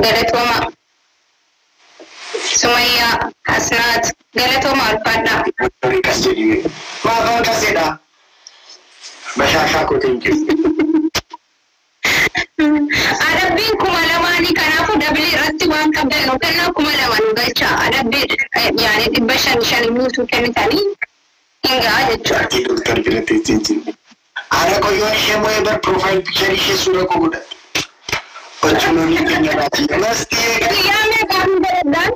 galatoma Sumaya Hasnat galatoma alfadha kasjedi ma kasjeda bashasha ko thank you Arabin kuma lamani kanafu dabli ratti waan qabdan kana kuma laman galcha arabbi yani dibashan shan mutu kenitani inga jechuudha doktor jirate tinti ara ko yoni shemo ever profile picture she sura ko goda bachunoni kenya bati masti yame kam dan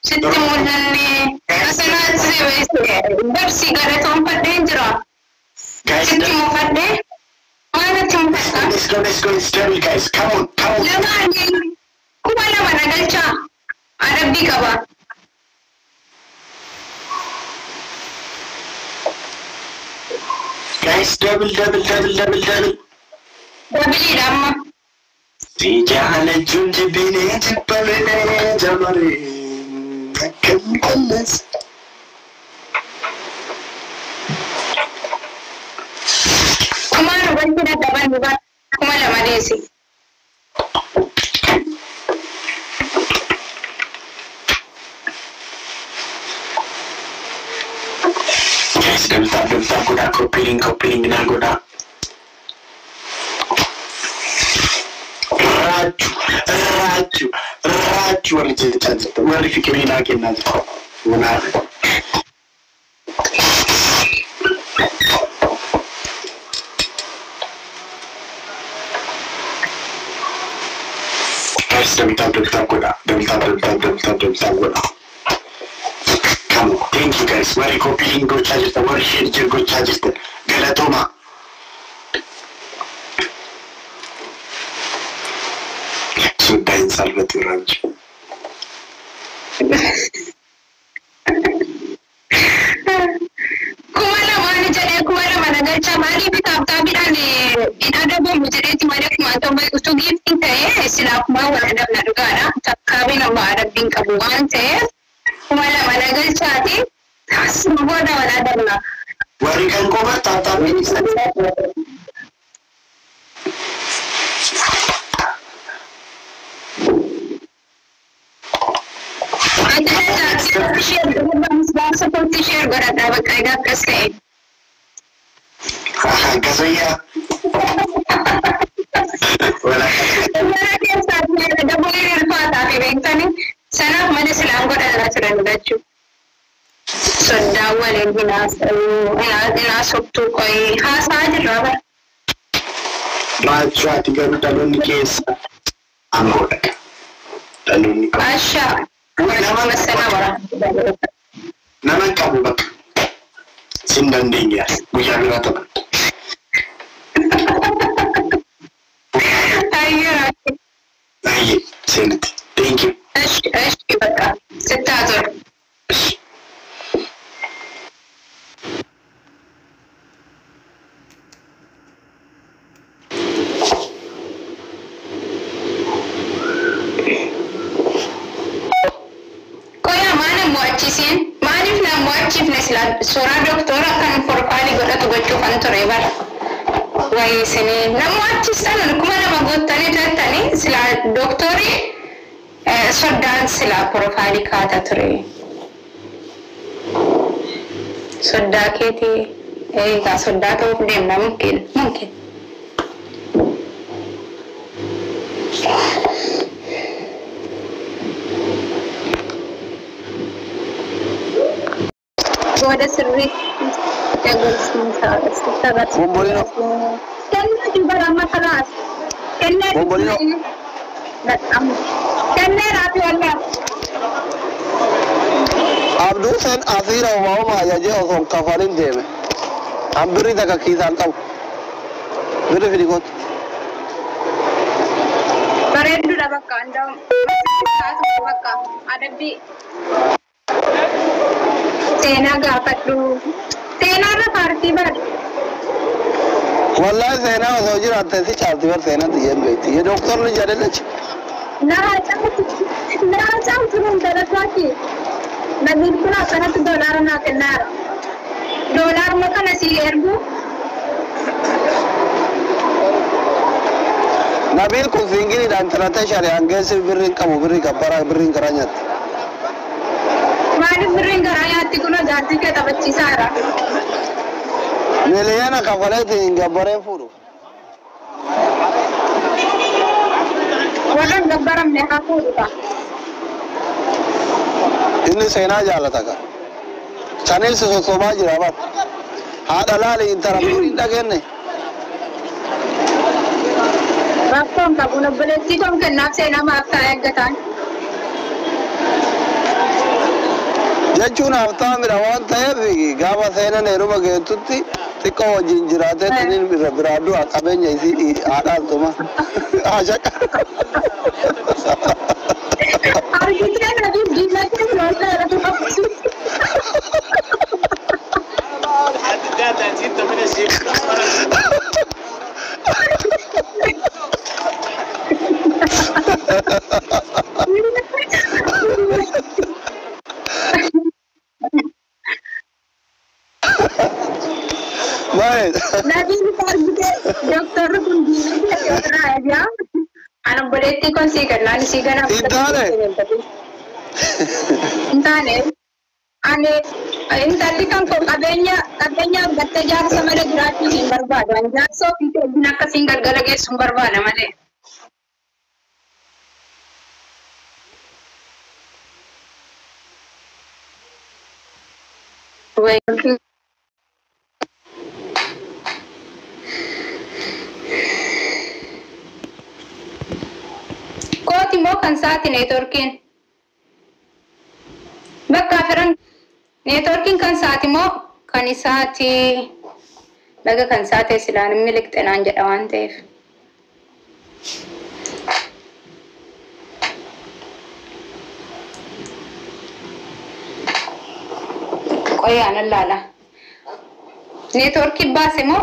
sitti mulani asana se darsi garaton padde jira sitti mo padde Let's go, study, guys. Come on. Lamani, kuma lamana galcha. Arabi kaba. Guys, double. Double dama. Sijana junji bine jipale jamare. Akallas. Kuma ruban kina daban ba. Kuma lamane si. Guys, double goda copying na goda. Raju wali fikiri na kina wana. Guys, double goda. Come on, thank you guys. Wari copying go charges the wari share go charges the galatoma. So dai salvati ranch. Kumala mani jane kumala mana galcha mani bi tab bidane inada bo mujere ti mare kuma to bai usto gifting tae sila kuma wala dabna dugana takkabi na marabin kabuan tae kumala mana galcha ti suboda wala dabna Wari kan ko ba tatabi share garata bakaiga kase kasaya wala ke sath mein double irfat aati bektani sana mane salam ko dalla churan gachu sodda wale ina soktu koi ha saaj raba Raja tiga talon kes anggota talon asha nama kamu bak sindan dengia buya berata ayo senat thank you baka sitator Sura doktora kan porkali godatu gochu kan torebar wai sini namu achistan kuma nama gottani tattani sila doktori soddan sila porkali kata tore sodda keti ga sodda to demna mungkin Ada seri jagal sementara sekitar Bombolino kena juga ramah keras kena Bombolino kena rapi warna Abdul Sen Azira wa ma ya je on kafarin deme ambiri daga kisan taw bere fidi got baredu da bakka andam satu bakka adabi Sena gapatu Sena ra party bar wallahi Sena ho jira ate si charti bar Sena diye beti ye doctor ne jare lech na cha turun darasaki na bilkul akana $1 na kenar $1 makana si erbu Nabil kun singini dan ternyata syariat geser beri kamu beri kapara beri keranyat. Mari beri keranyat tikuno jati ke tabat cisara. Meliana kafalet hingga beri furu. Walau gambaran mereka furu tak. Ini sena jala taka. Channel sosoba jirabat. Ada lali intara beri dagenne. Bakong kabuno beleti kong kenap sena maaf saya gatan. Jechuun haftaan midhaan ta'eef gaafa seenan heeruma geettutti xiqqoo wajjin jiraatee tiniin biraa du'a qabeenya isii haadhaan tuma. Argitee nabi diinagdee firoota Baik. Nabi argitee dokter kun diinagdee firoota aja. Anak berarti kon sih kan, sih kan apa? Intane. Ane, intati kan kok kabenya bertejar sama ada gratis yang berbada. Anjar so itu guna kesinggar galage sumber bana male. Koti mo kan saati networking. Bakka firan networking kan saati mo kan isaati baga kan saate silaan milik tenaan jedha waan ta'eef. Qoyaan laala. Networking baase mo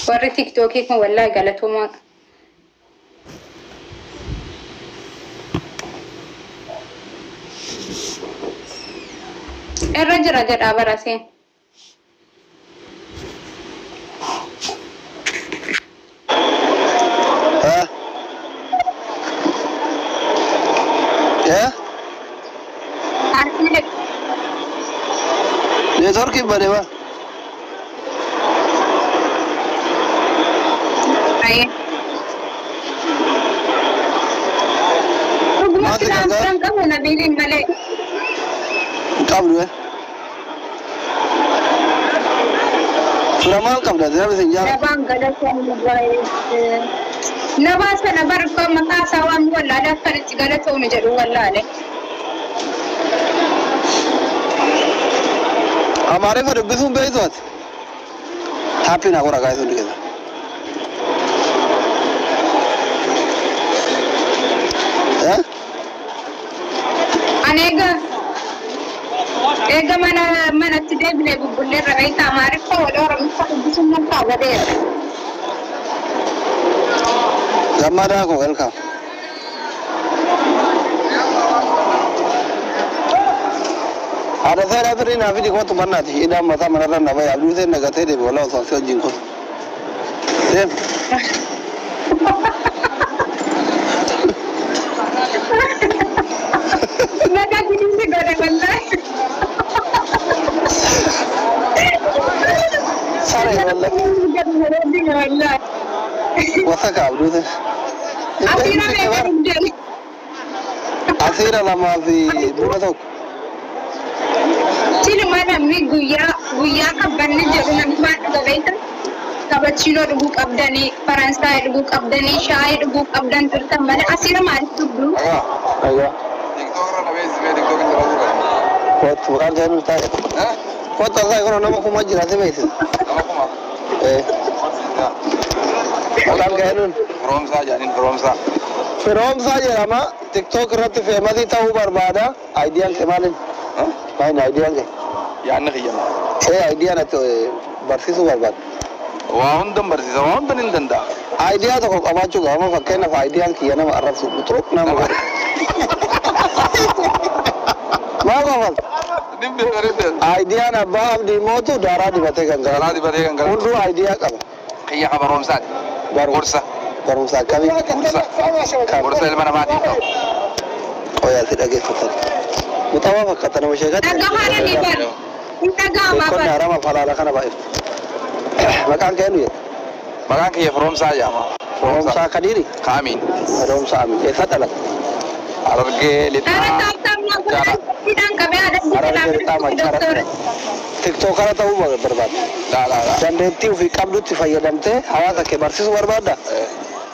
warri tiktokii kun wallahi galatoomaa. Irra jira jedhaa baraseen. Networking bade ba? Masih kan kamu nabilin male. Kamu dua. Suramal kamu dah jadi senjata. Nabang gadas yang mobile. Nabas kan nabar ko makasawan wala da karit gadas o mejeru wala le. हमारे पर बिल्कुल बेइज्जत होती हैप्पी ना करा गाइस उनके हैं अनेगा mana tidak boleh bubulir ragai tamar ko wala orang bisa mun ka gade Gamada ko welcome ada saya tadi nabi di kota mana sih ida mata mana ran nabi abdul saya naga tadi bola sosial jingkos dem naga kini sih gade wallahi sorry wallahi wasa ka abdul saya akhirnya lama fi dua Sini mana mi guya kabbanni jedhu namni waan dhugaitan cappuccino dhuguu qabdanii faransaay dhuguu qabdanii shaayii dhuguu qabdan turtan malee asirra maaliif dhugdu? Aywa. Kot bukan saya minta. Kot saya kalau nama kuma jira sih begitu. Nama kuma? Bukan kayak nun. From saja nama TikTok ratu famous itu tahu berbeda idea kemarin. Main idea ke? Ya anak iya mah. Idea na to barsisu barbat. Wah undang barsisu, wah undang nilanda. Idea to kok apa juga, apa pakai nama idea kian nama Arab suku terus nama. Mau kafal. Nimbe garite. Idea na ba abdi motu dara di bate kan. Dara di bate kan. Undu idea kaba. Kayya kabarom sa. Gorsa. Barumsa kami. Gorsa ilma na mati. Oh ya tidak gitu. Mutawa kata nama syekh. Tagahana ni bar. Tagama Kon bar. dara ma falala kana ba. Makan kenu ya. Makan kayya from sa ya ma. Barumsa kadiri. Kamin. Barumsa amin. Sadala. Arge lita. Ara tam na ko sidang kabe ada Arge lita macara. TikTok kara tahu berbat. La. Dandetti fi qabdutti fayyadamte hawasa ke barsisu barbada.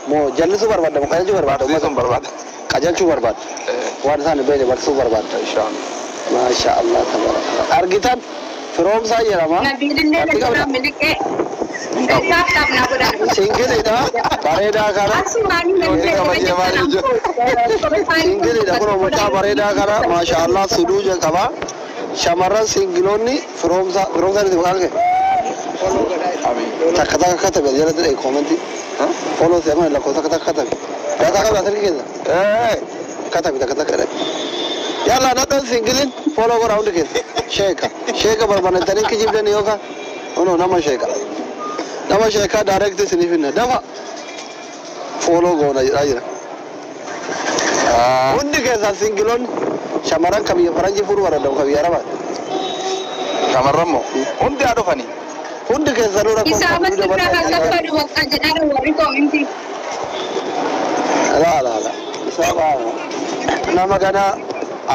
Mo jallisu barbada mo kayaju barbada. Barsisu barbada. Kajalchu barbada. Wan sana bene barsisu barbada. Inshallah. Masya Allah tabarakallah. Argitan from saya rama. Nabi dinne na milike. Tap na ko da. Singgili da. Bareda kara. Asmani na Singgili da kuno mucha bareda kara. Masya Allah suduja kaba. Shamaran singgiloni from sa di bukan ke. Amin. Kata kata beliau ada komenti. Follow saya lah kata kata. Kata kata asal kita. Kata. Yalla natan singgilin follow ko round ke. Sheka barbane tani kijib de niyoka. Ono nama sheka. Nama sheka direct sinifin na. Dama follow go na ajira. Undi ke sa singgilon shamaran kami faranji furu wara dam kami araba. Kamaramo. Undi ado fani. Undi ke zarura ko. Isa mas kita kasar di waktu jadi wari komenti. Ala. Isa ba. Nama gana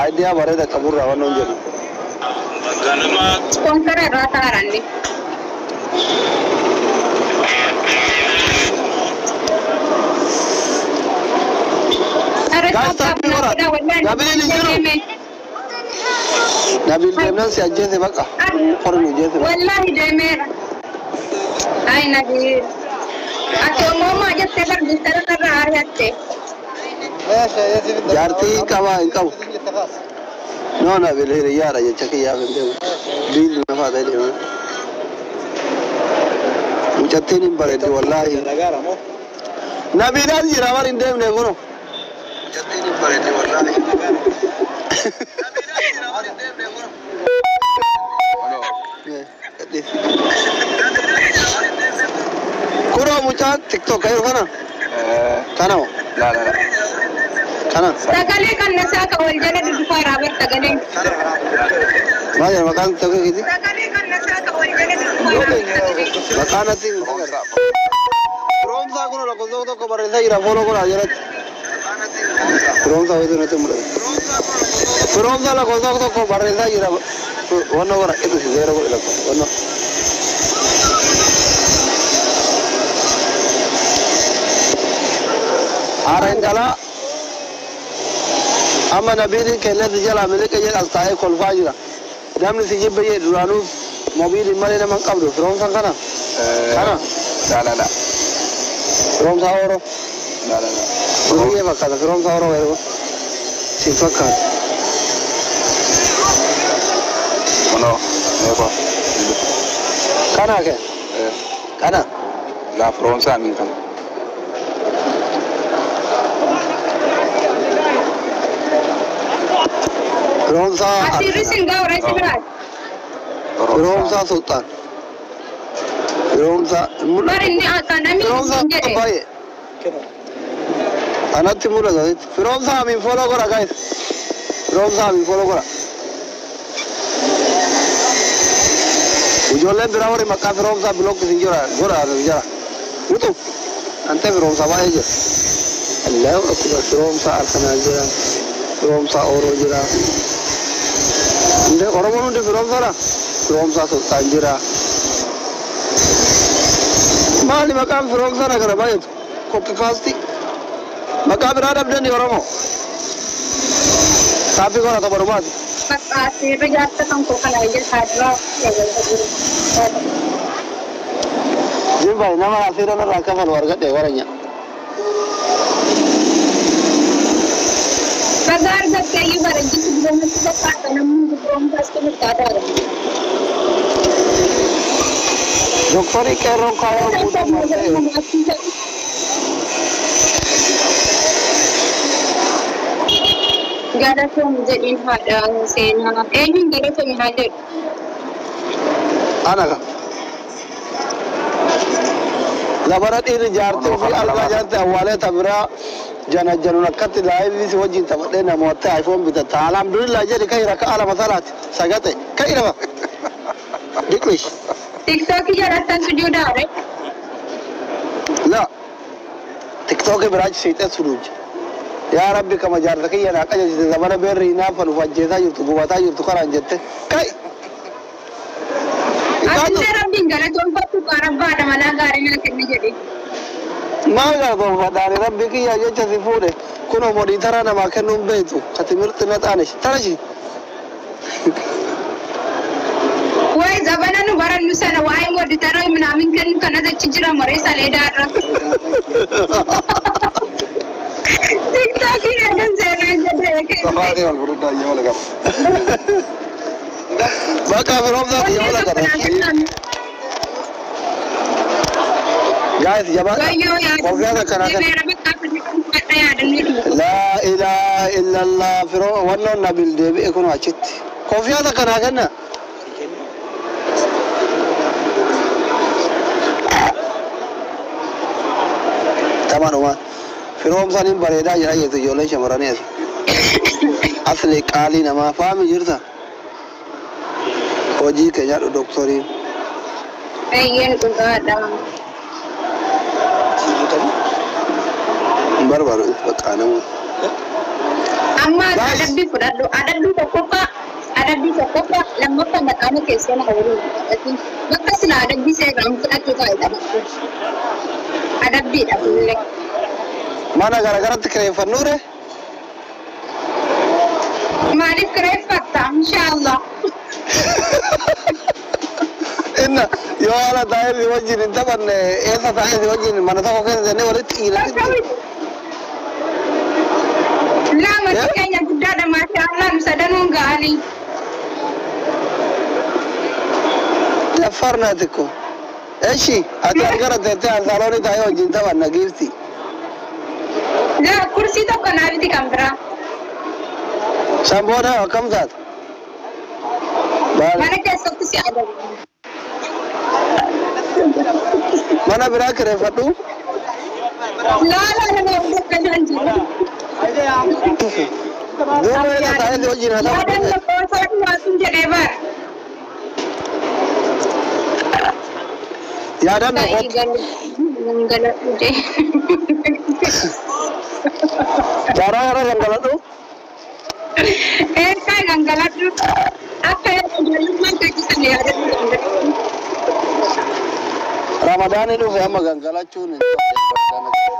idea bare da kabura wannan jiri. Sponsor rata randi. Nabil Demnan si aja baka. Orang aja baka. Wallahi Demer. Hai Nabil. Atau mama aja tebar bicara karena hari hati. Jarti kawa engkau. No Nabil ini ya raja cakap ya benda. Bil nama tadi mana. Ucatin ini pada itu wallahi. Nabil aja rawarin dem ne kono. Ucatin ini pada itu wallahi. Kuro mucha TikTok kayo kana? Kana mo? La. Kana? Tagale kan nasa ka waljana di fara ber tagale. Maya makan tagale kiti? Tagale kan nasa ka waljana di fara. Makana tin. From sa kuno la kozo to ko bare sai ra follow ko ajara. From sa itu nanti mulai. From sa la kozo to ko bare sai ra. Wono ora itu sih zero ko ilako. Wono. Arengala amma nabili kelle dijala milike je altaay kol fajira damni si jibbe ye duranu mobili male na man qabdo from san kana La. from sa oro La. duriye fakka from sa oro wero si fakka Ono. Eko. kana ke kana La from sa min kan. from sa Asiri singa orang seberat. from sa sultan from sa Mari ni akan kami from sa sendiri. apaye anatti mula da from sa min follow kora guys from sa min follow kora ujolle birawari makka from sa blog sinjora gora jara itu ante from sa bae je Allahu akbar from sa arkana jara from sa oro jara inde oromo nde from sa sultan jara mali makam from sa nagara bae copy paste makam berada di oromo tapi kora to berbuat Asiri jatuh tangko kan aja sadra. Jumpai nama asira na raka warga de waranya Kagar gat kayu barang itu sebelum itu dapat namun belum pasti berkata. doktori kero kaya muda mate Galatoon jedhin haadha seenaa. Eenyuun galatoon haa jedhu? Ana ka. Labara dhiirri jaartii fi algaa jaartii awwaalee tabiraa jana januun akkatti laayivii wajjin taphadhee namoota iPhone bitata. Alhamdulillah jedhi kai raka ala masalaati sagate kai nama. Diklish. TikTok jalattan sujuudaare. La. TikTok biraach siitee suduuji. Yaa Rabbi kama jaarta kiyya naa qajeelchite zamana beerri naafa nuuf ajjeesaa jirtu gubataa jirtu karaan jette kai. Asinne Rabbiin galatoonfattu qaarabbaadha manaa gaarii naa kenni jedhe. Maal galatoonfadhaani Rabbi kiyya jecha si fuudhe kunoo modii taraa namaa kennuun beektu ati mirti na xaanesh tarashi. Way zabana nu barannu sana waa'ee modii taraa minaamin kennu kanas achi jira moree saleedaarra. TikTok kan seenaa jedhee. Safari wal buruddaa yoo laga. Bakka firoomsaa fi yoo laga. Guys, jabaa. Kofiyaa kana kan. La ilaha illallah firoo wannan nabil deebi'e kun achitti. Kofiyaa kana kenna. Tamanuma. Firoomsaniin bareedaa jira jettu ijoolleen shamarranii as. Asli qaalii namaa faami jirta. Hojii keenyadhu doktoriin. Eeyyeen dhugaadha. Barbaadu bakka namu. Amma adabbii fudhadhu. Adabbii tokkoffaa lammaffaa maqaama keessoo na waliin fudhatu. Bakka sila adabbii seeraan fudhatu taa'edha. Adabbiidha kulle. Mana garagaratti kireeffannuure? Maaliif kireeffatta? Inshaallah. Inna yoo haala taa'ee wajjin hin taphanne eessa taa'ee wajjin mana tokko keessa jennee walitti dhiirratti. Lama keenya guddaadha maashaallah nu sadanuun ga'anii. Jaffarnaati ko. Eshi ati argara teessee alsaaloonii taa'ee wajjin taphanna giifti. Kursii tokko naafiti kan biraa. Sambooda akkam taata? Mana keessatti si adabu. Mana biraa kireeffadhu? Laala nama hojjetan jiru. Duuba eessa taa'ee wajjin haa taphanne? Yaadan lakkoofsaatu waasuun jedhee bara. Yaadan lakkoofsa. Gangaladhu jee. Jaraa gara gangaladhu? Eessaa gangaladhu? Akka ijoollummaan taasisan yaadatu gangaladhu. Ramadaani dhufe amma gangalachuun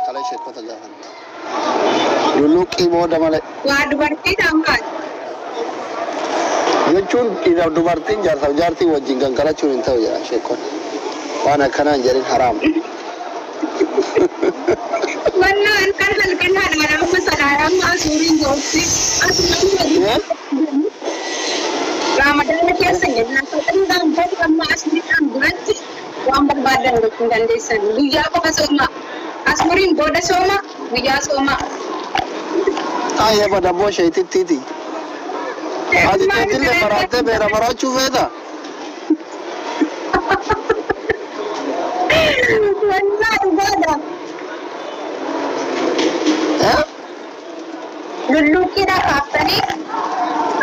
kala sheekota gaafan. Lulluqqii booda malee. Waa dubartii taa'amkaati. Jechuun dubartiin jaarsaaf jaartii wajjin gangalachuun hin ta'u jedha sheekonni. Waan akkanaan jedhin haraam. Wannaan kan halkannaan manama salaayaan asuuriin gooti. Ramadaana keessa jennaan faxinaan badu amma asuriidhaan duratti waan barbaadan gochuun dandeessan. Guyyaa qofa sooma. Asuriin booda sooma, guyyaa sooma. Aayee badaboo sheetittiiti. Ati teetillee baraatee beera baraachuu feeta? Wannaa dhugaadha. Lulluqqiidha kaaftanii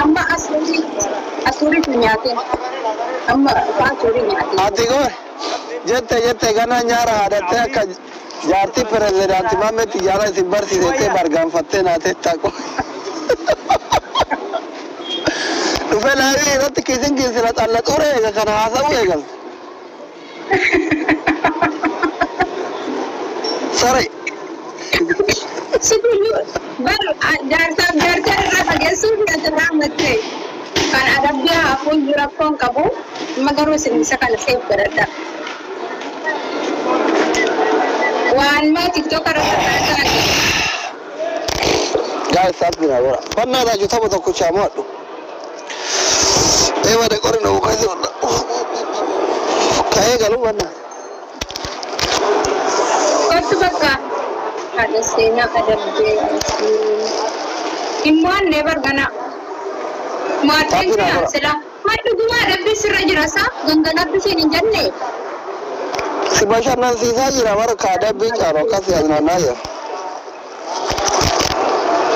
amma asuriitu nyaateen. Amma asurii nyaateen. Ati goore jette gana nyaara haadhattee akka jaartii pirezidaantii Maammeetti jaala isin barsiisettee bargaanfattee naatee taaqo. Dhufee laayii irratti kiisin kiisira xalla xure eega kana haasa'uu eegalte. Saree. Sidulu baru jaarsaaf jaartii irraa fageessuun fudhatirraa mattee kan adabbii hafuun jira foon qabu amma garuu isin isa kana seef godhadha. Waan maa TikTok irratti taasisaa Guys, sabni na bora. Wannan da juta ba ta ku chamu adu. Eh wa da korin da ku kai wannan. Kai galu wannan. kottu bakka ada seenaa adabdee Imwan never gonna. Martin sila. Madu gua ada bisra jerasa gangana bisin janne. Si bashar nan si sai ra warka da bin karo kasi azna naya.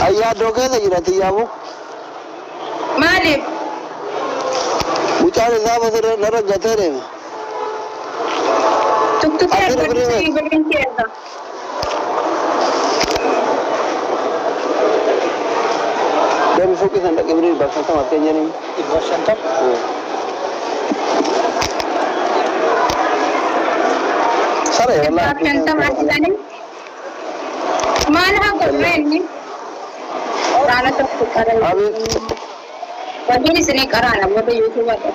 Ayya doke da jira tiyamu. Malib. Bucare za ba sir na raga tare. Tuk berintierda. Dan suki sandak kibri baksa sama kenya ni. Ibu Sare wala. Baksa mati ni. Mana ko ni. Rana to kare. Abi Wajini sini karana mo to YouTube ata.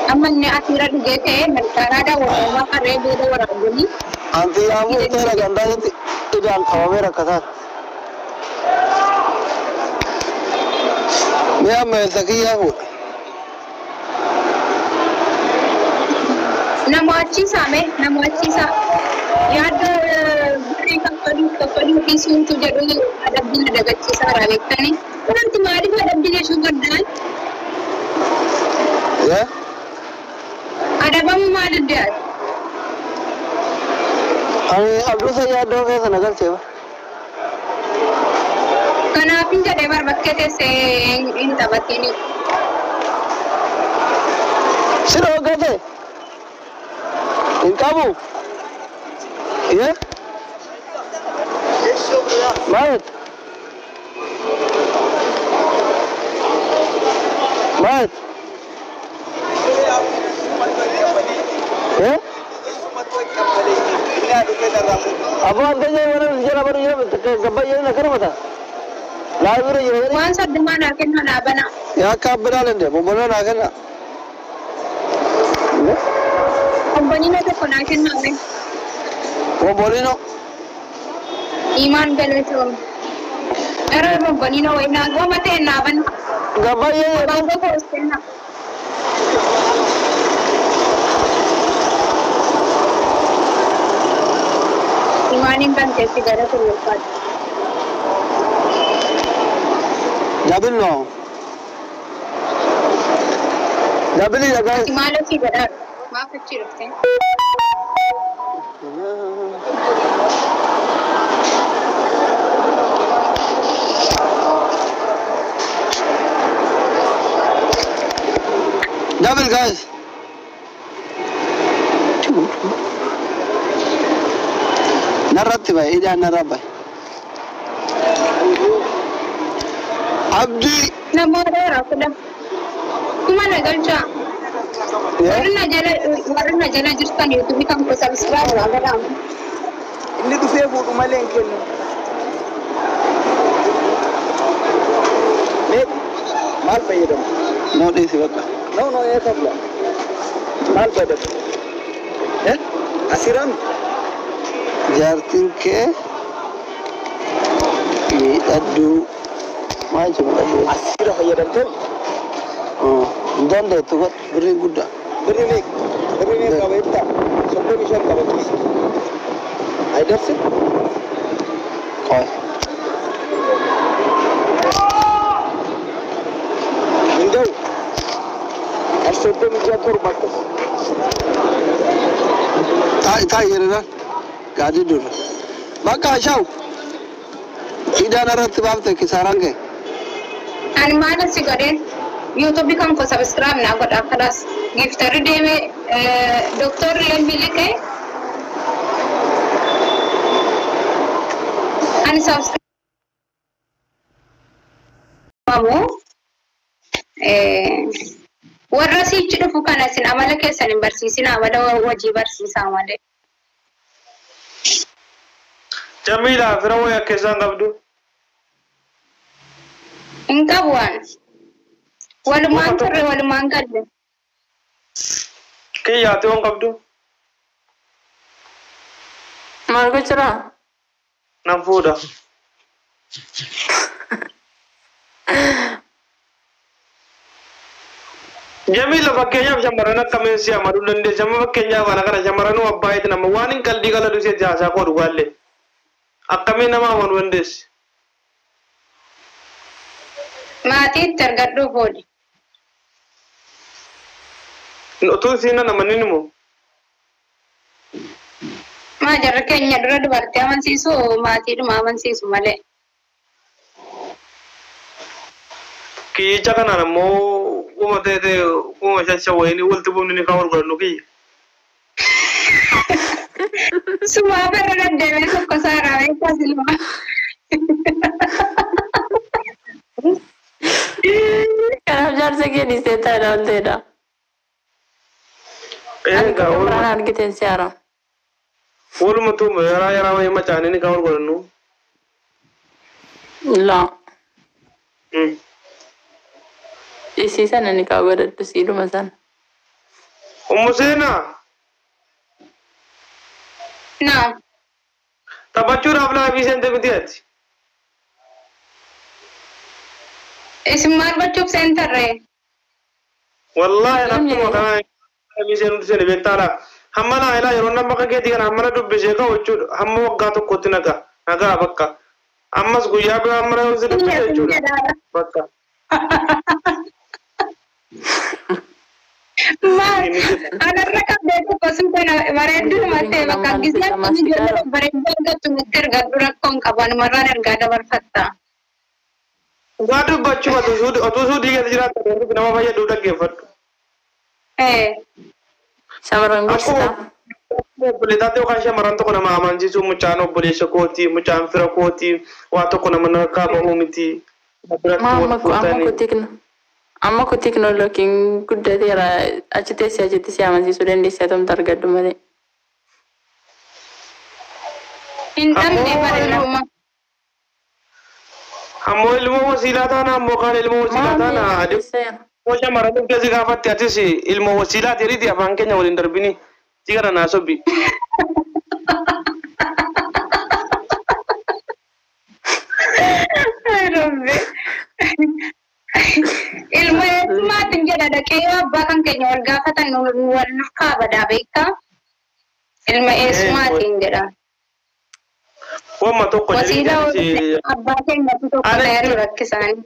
Amman ne atira digete man karada wo ma kare be do wara goni. anti yamu tera ganda idan kawamera kasa. Me amma sakiya ho. Nama achisa yaad kapali pisun tu jadi ada bin ada achisa rawe kani orang tumari ko ada bin show kardan Ya ada bam mad dia ani abdu sa yaad ho ke sanagar seva kana pinja devar bakkete se in tabatini sino gate in kamu ya Mat ya Abu ante je mana jara baru ya gabay na karmata laiburu je wan sad mana kenna na bana ya ka bidalende mo bona na kana company na to kona kenna me mo bolino iman gale to era mo banino ina go mate na bana gabay ba go ko stenna imanin ban kesi gara ko lepat Jabil ya guys. Imalo si gara maaf kecil rukte Jabil guys. Narratti bhai ida narabba Abdi namore rakda kumana galcha warna jala jirtan youtube kam ko subscribe wagada Ini tu saya buat kemarin kan. Mal bayar dong. no desi baka No ya kabla. Mal bayar. Asiram. jartin ke ni addu maju addu Asira bayar dong. danda to beri gudda Beri ni kawin tak. Sampai misal kawin tu. Ada sih. koy Enggak. Sampai misal tur batas. ta yirna gadi dur baka shaw ida narratti babte kisarange an mana si gare youtube kam ko subscribe na goda khalas gifter de me doctor len bilike an subscribe mamu warra si chudu fukana sin amala ke sanin barsisina amala waji barsisa amale Jamila firawo ya kesan qabdu inkabuan waluman turre waluman galle ke ya to qabdu Margo chara nan fuda Jamila bakkenya shamarana kamensi amadu dande jama bakkenya wana kana shamaranu abbayit nama wanin kaldi kala du se jasa ko dugalle akkamina ma won wendes Maatii argadhu boodi. Utuu siina namanni nimu. Maa jarra keenya dura dubartii amansiisu maatiidhuma amansiisu malee. Kiyyicha kanaan ammoo uma ta'e uma shashawayini walitti buufni ni kan walgodhannu kiyya. Sumaa barra deddeemee tokko saaraa beekaa silma. Kanaaf jaarsa kee dhiistee taa'edha ol ta'edha. Egaa Biraan argiteen si haara. walumatu yaraa wayii macaanii ni kan walgodhannu. Laa. Isii sana ni kaa godhadhu siidhuma sana. Ummu seenaa Naam. taphachuudhaaf laabii seente miti ati. Isin maal gochuuf seentarree? Wallahi akkuma kana laabii seenutti seene beektaadha. Hamma naa ilaa yeroo nama akka keetii kana hamma na dubbisee ka'u jechuudha. Hamma waggaa tokkotti nagaa bakka. Ammas guyyaa biraa hamma na dubbisee jechuudha. Bakka. Maal anarra qabdee tokko suuta bareedduma ta'e bakka gisatti ijoollee bareedduu argattu nutti ergadhu rakkoon qaban marraan ergaa dabarfatta. Dhugaa dubbachuu otuu suudii keessa jiraatu nama fayyadu dhaggeeffadhu. Shamarran gorsitaa. Obboleetaatti yookaan shamarran tokko nama amansiisuu mucaan obboleessa kootii mucaan fira kootii waa tokko nama narkaa bahuu miti. Amma kun teknooloojiin guddateera achitti si amansiisuu dandeessaa tomta argadhu malee. Hin dhabne bareeduma. Ammoo ilmoo wasiilaa taana ammoo kaan ilmoo wasiilaa taana adeemu shamarran keessi gaafatti atis ilmoo wasiilaa ta'eeti afaan keenya waliin darbini sigara naa sobbi. Ilma eessumaatiin jedha dhaqee yoo abbaa kan keenya wal gaafatan wal nuuf kaabadaa beektaa? Ilma eessumaatiin jedha. Wamma tokko Wasiilaa abbaa keenyatti tokko ta'ee rakkisaanii.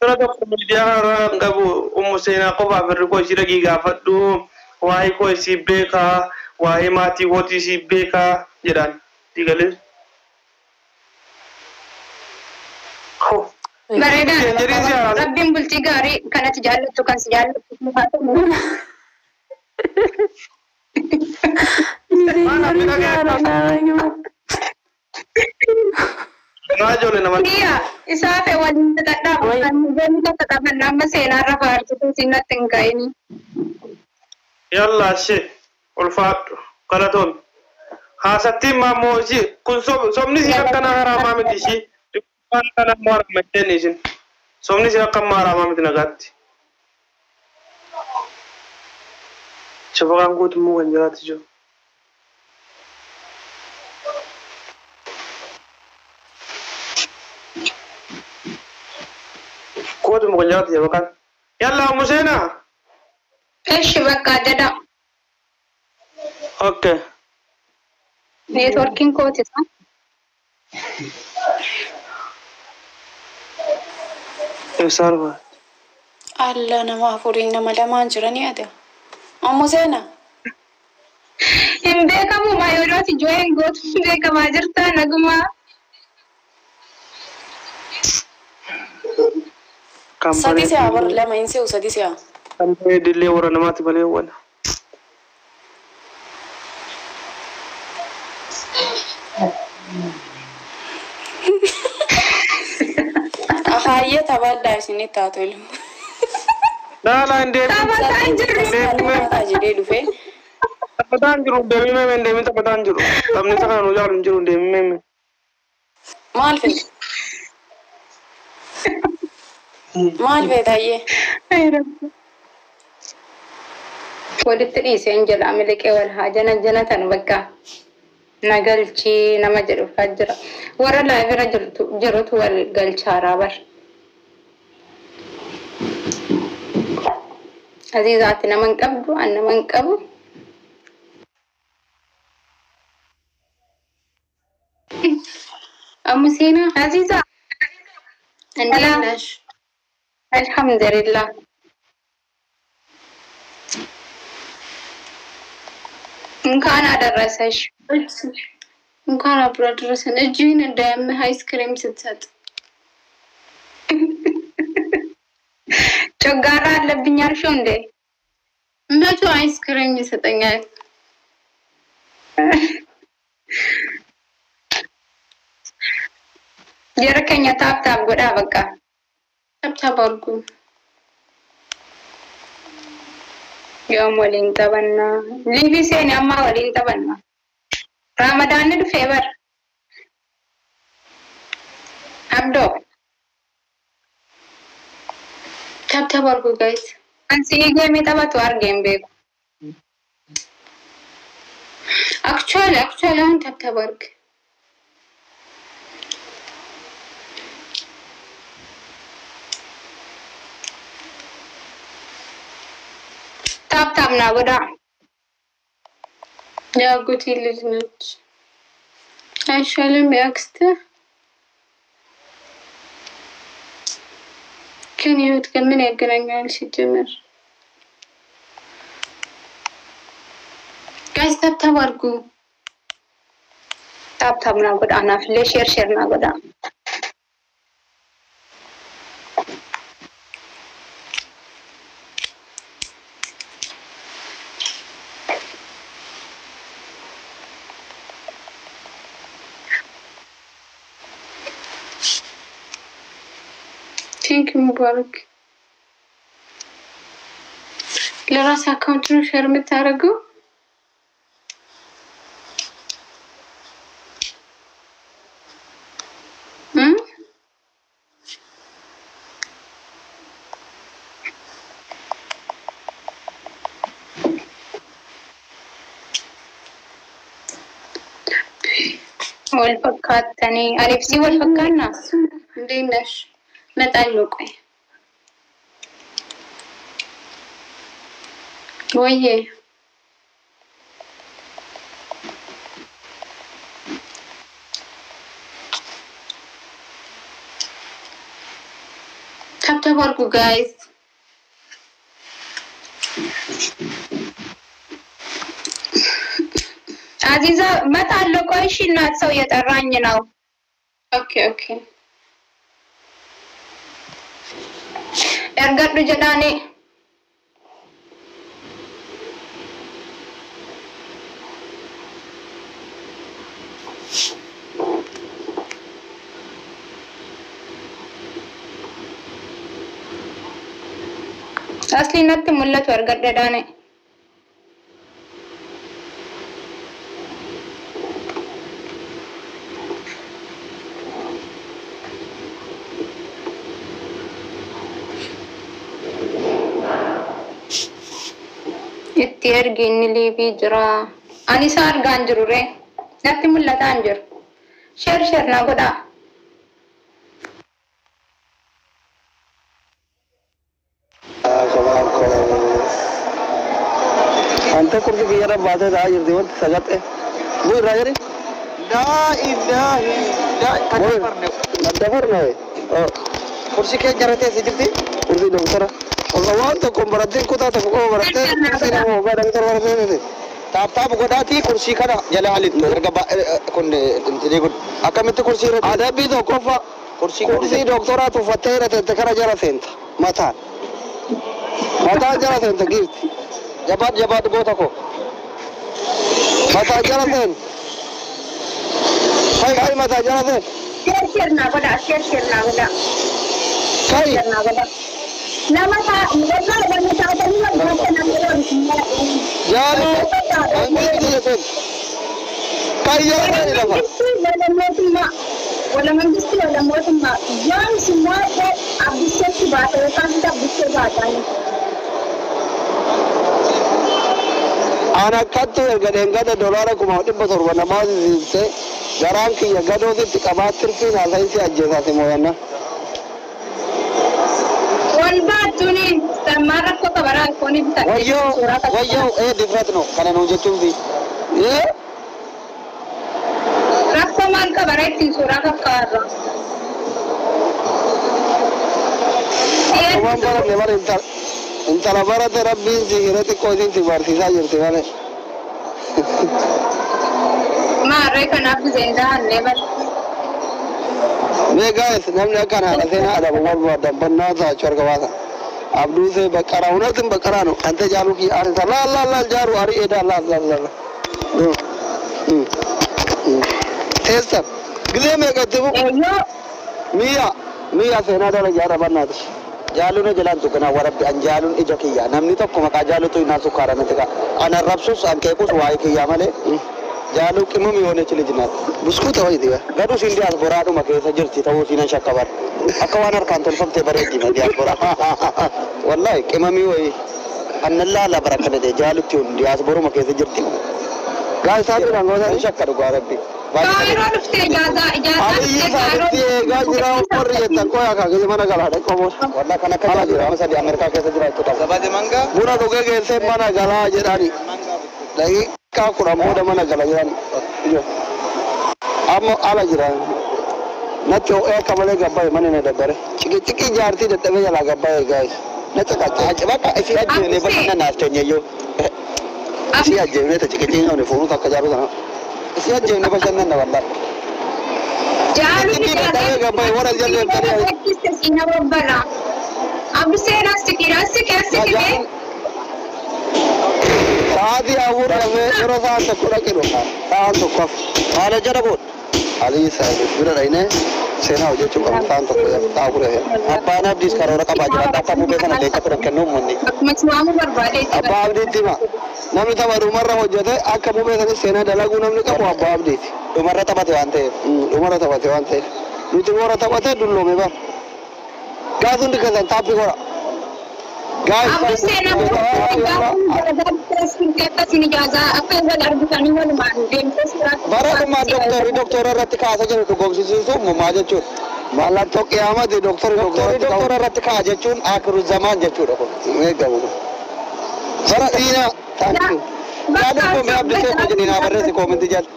Fira tokko miidiyaa irraa qabu ummu seenaa qofaaf irri koo ishii dhaqii gaafadhu waa'ee koo isii beekaa waa'ee maatii kootii isii beekaa jedhaan digalee. Bareedaa rabbiin bultii gaarii kanatti jaallattu kan si jaallattu haa ta'u. Iya, isaa fe waliin tattaadhaa kan nuti tattaafan amma seenaarra faarsituu sinatti hin ka'ini. Yalla ishee ulfaadhu galatoon haasattiin maammoo ishii kun somni ishii akkana haraamaa miti ishii waan kana ammoo harama isheen isin somni ishii akka ammoo haraamaa miti nagaatti. Shafaqaan guutummoo kan jiraatu jiru. Kootu muka nyaata jabakan. Yalla Musena. Eshi bakka jedha. Okay. Networking kooti isa. Sarva. Alla nama afurii nama lamaan jiranii ati. Musena. Hin beekamu maayoodhaati ijoolleen gootu beekamaa jirta nagumaa. Sadi siya bar lama insi usadi siya. Sampai dile orang nama tu balik wan. Ahaya tabadda sini tatul. Dah lah inde. Tabataan jiru. Jadi dufe. Tabataan jiru demi meme demi tabataan jiru. Tamni sekarang ujar jiru demi meme. Maal fe. Maal feetayye? Walitti dhiiseen jedha miliqee wal haa janatan bakka nagalchii nama jedhu jira. Warra laayibira jirutu wal galchaaraa bar. Aziizaatti nama hin qabdu, an nama hin qabu. Museenaa Aziizaa. እንዴት ነሽ? አልሐምዱሊላህ። እንኳን አደረሰሽ። እንኳን አብሮ አደረሰን። እጅህን እንዳያምህ አይስክሬም ስትሰጥ ጨጓራ አለብኝ አልሽው እንዴ? መቶ አይስክሬም ይሰጠኛል። የረከኛ ታፕታፕ ጎዳ በቃ ታፕታፕ አድርጉ። يوم ولين تبنا ليبي سين أما ولين تبنا رمضان الفيبر عبدو ታፕታፕ አድርጉ ጋይስ። أنسي جيم تبى توار جيم بيك actually አሁን ታፕታፕ አድርግ። ታፕታፕ ና ጎዳ ያጉቲ ልጅ ነች። አይሻልም ያክስትህ? ከኔ ህይወት ጋር ምን ያገናኛል ሲጀመር? ጋይስ ታፕታፕ አድርጉ። ታፕታፕ ና ጎዳ ና ፍሌ ሼር ና ጎዳ ቲንክ ሙባረክ ለራስ አካውንት ነው ሼር የምታደርገው? والفكاتني أليبسي والفكانا እንዴት መጣለሁ። ቆይ ወይዬ ታፕታፕ አድርጉ ጋይስ። አዚዛ መጣለሁ። ቆይ እሺ እናት ሰው እየጠራኝ ነው። ኦኬ ergadhu jedhani asli natti mullatu ergadhedhani ergini libi jira ani sar ganjuru re natti mullata anjur share na goda anta kurdi biyara baada da ajir diwan sagate bu rajari لا إله لا dafar na kursi ke jarate sijiti kurdi doktora Allah to kombarate ko ta ko barate sina mo ba doktor barate taap taap godati kursi kana jala halit erga konde intini god akamete kursi ro adabi do kofa kursi doktora to fatera te kara jara senta mata jara senta gift jabat bota ko mata jara sen kai mata jara sen share na goda kai na goda nama ta goda da mata ta ni ba ta na goda jalo amiri sen kai jara ni lafa wala mangisti wala motumma yan simate abiseti baat hai kanta bitte baat hai ana kattu gada dolara kuma dibba torba namaz zinte garan ki gado di kamatir fi na sai si ajjesa se moyanna wal batuni tamara ko kabara ko ni bitta wayyo different no kana no jetu bi rakko man kabara tin sura ka karra Waan baranne mara intala barate rabbiin sigiirratti qoosiin si barsiisaa jirti malee. Maarree kanaaf zeendaa leebal. Mee gaa'es namni akka haadha seenaa adabu wal dabbannaa taachuu arga baasa. Abduu see baqqaraa hunatin baqqaraanu ante jaalu ki arisa laal jaaru ari edaa laal. Teessan gisee meeqatti bu mi'a seenaa dala jaara bannaati. Jaaluun jalaan tuqinaa warabbi an jaaluun ija kiyya namni tokko maqaa jaalutu hinaa sukkaara natti ka ana rabsus an keekus waa'ee kiyyaa malee jaaluu qimami yoone chili jinaat buskuuta wayti gaduu siin diyaasporaadhuma keessa jirti ta'uu siinan shakka bar akka waan harkaan tolfamtee bareeddima diyaasporaa wallahi qimamii wayi annan laala barakkana dee jaalutti yoon diyaasboruma keessa jirti gaa isaa duraan gootaa shakka dhugaa rabbi Kaayiroo dhuftee ijaasaa Aliyyi isaanitti eegaa jira warri jettan qoyaa kaagee mana galaadha qomoos. Wallah kan akka jaalu amma sadii Ameerikaa keessa jiraachudha. Sabati manga. Buna dhugee geessee mana galaa jedhani. Daqiiqaa kudhan booda mana gala jedhani. Amma ala jiran. Natti ho'ee akka malee gabbaa'e mana na dabbare. Ciqii jaartii dadhabee jalaa gabbaa'e gaa'is. Na caqaqqee. Bakka isii ajjeene bakka naaf teenyeyyoo. Isii ajjeefnee ta ciqii hin fuunu takka jaaru sana. Isii ajjeefnee bashannanna wallah. Jaalu gabbaa'e warra jallee bana. Abdu seenaa sikiree. Saati afur dhabee yeroo sa'aan tokko dhaqinu sa'aan tokkoof haala jala bood Aliyyi isaanii bira dhaqnee seenaa hojjechuu qabu sa'aan tokko sa'a afur abbaan abdiis karoora qabaa jira akka muubee kana leessa fudhan kennuu uummanni. Akkuma waamu barbaade. Abbaa abdiitti hima namni tapha dhumarra hojjete akka muubee sanis seenaa dalaguu namni qabu abbaa abdiiti. Dhumarra taphate waan ta'eef. Dhumarra taphate waan ta'eef nuti warra taphatee dulloome bara gaas hundi keessan taappii godha. Abdu seenaa Baradhuma doktora irratti kaasa jiru dhugoomsisiisuun maal jechuudha? Mallattoo qiyaamati Doktora irratti kaa jechuun akiru zamaan jechuudha kun. eegamu. Bara dhiina jaaluun koomee abdisee koo jedhee naa barreessi koominti jala.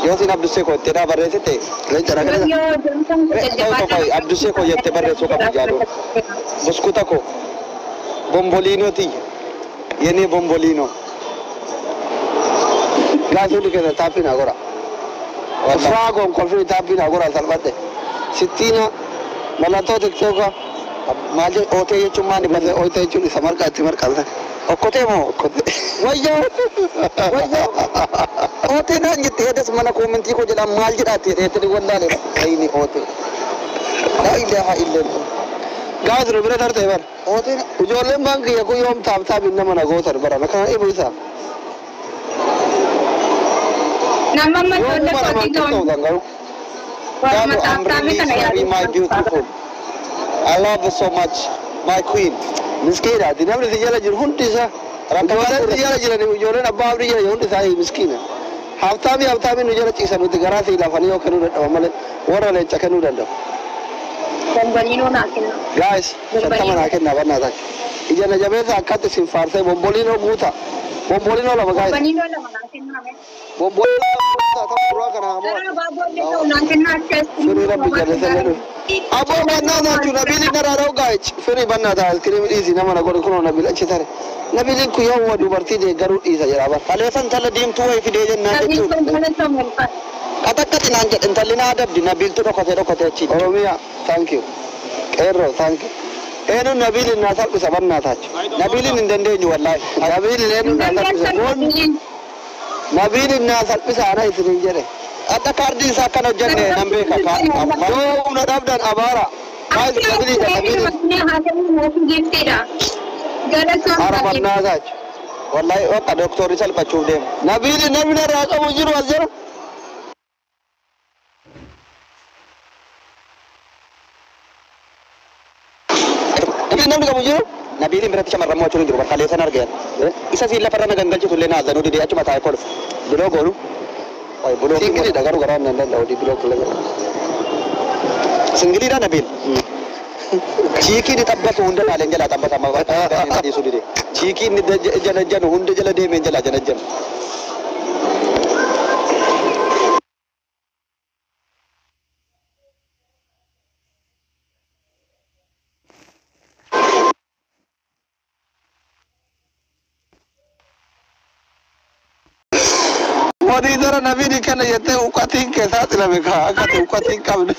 Yoo siin abdisee koo itti naa barreessite Leenca dhaqanii abdisee koo jettee barreessuu qabdi jaaluun. Buskuta koo bombolino tiyya yenee bombolino. gaasii hundi keessan taappii naa godha. Faagoon kolfii taappii naa godha salphadhe. Sittiina mallattoo tiktooka Maal ootee jechuun maal malee ooyita jechuun isa marqaa itti marqalta. okkotee moo? Wayyoo! Ootee naan jettee edas mana koomintii koo jedhaan maal jedhaatti reettanii wallaalee ayini ootee. Laa ilaaha illallah. Gaasii nu bira tartee bara. Ootee Ijoolleen baankii yakuu yoom taaptaabiin nama na gootan bara kana ibu isaa. nama Yoom ijoollee mana kootii maakii ta'u ta'uun kan garuu. Jaalu, I'm really sorry, my beautiful. I love you so much, my queen. Miskiinaati namni si jala jiru hundi isaa. Ijoolleen si jala jiran ijoolleen abbaa abdii jala hundi isaa miskiina. Haftaamii nu jala ciisan nuti garaa si lafanii yoo kennuu dadhaban malee warra leenca kennuu danda'u. bomboliinoo naa kenna. Gaa'is shantama naa kennaa bannaa taate. Ija na jabeessa akkatti sin faarsee bomboliinoo guuta. Bomboliinoo lama gaa'is. Bomboliinoo lama naa kenna. Bomboliinoo guuta ta'uu duraa kana hamoo. Gara baaboolee ta'uu naa kenna akkasii. Firii rabbi jallisee jedhu. Aboo bannaa taachuu nabiili naraa dha'u gaa'ich. Firii bannaa ta'a iskiriimi dhiisi nama na godhu kunoo nabiil achi tare. Nabiiliin kun yoo dubartii deeggaruu dhiisa jedha bara. Kaleessan tala diimtuu wayii fidee jennaan jechuudha. Qaxaqqati naan jedhe intalli naa adabdi nabiiltu dhokate achi. Oromiyaa thank you. Qeerroo thank you. Eenyuun nabiiliin naa salphisa bannaa taachu. Nabiiliin hin dandeenyu wallaahi. Nabiiliin eenyuun naa salphisa. Nabiiliin naa salphisa ana isiniin jedhe. Adda kaardii isaa akkana hojjenne nan beeka. Yoo humna dhabdan abaara. Gaa'is nabiiliidha nabiiliin. Arbannaa taachu. Wallaahi akka doktorri salphachuuf deemu. Nabiiliin namni irraa qabu jiru as jira. Namni qabu jiru. Nabiiliin biratti shamarran mo'achuun hin jiru bakka leessan argean. Isa siin lafarra na gangalchitu illee naazanuu didee achuma taa'ee kolfa. Biloo goonu. Buloo Singiliidha garuu garaa hin danda'u biloo kulle gara. Singiliidha Nabiil. Chiikii ni xabbatu hunda dhaaleen jalaa xabbata amma dhiisu didee. Chiikii inni jala janu hunda jala deemeen jalaa jala janu. Modi dara nabi ni kana yete ukatin ke saat la meka akati ukatin kabne.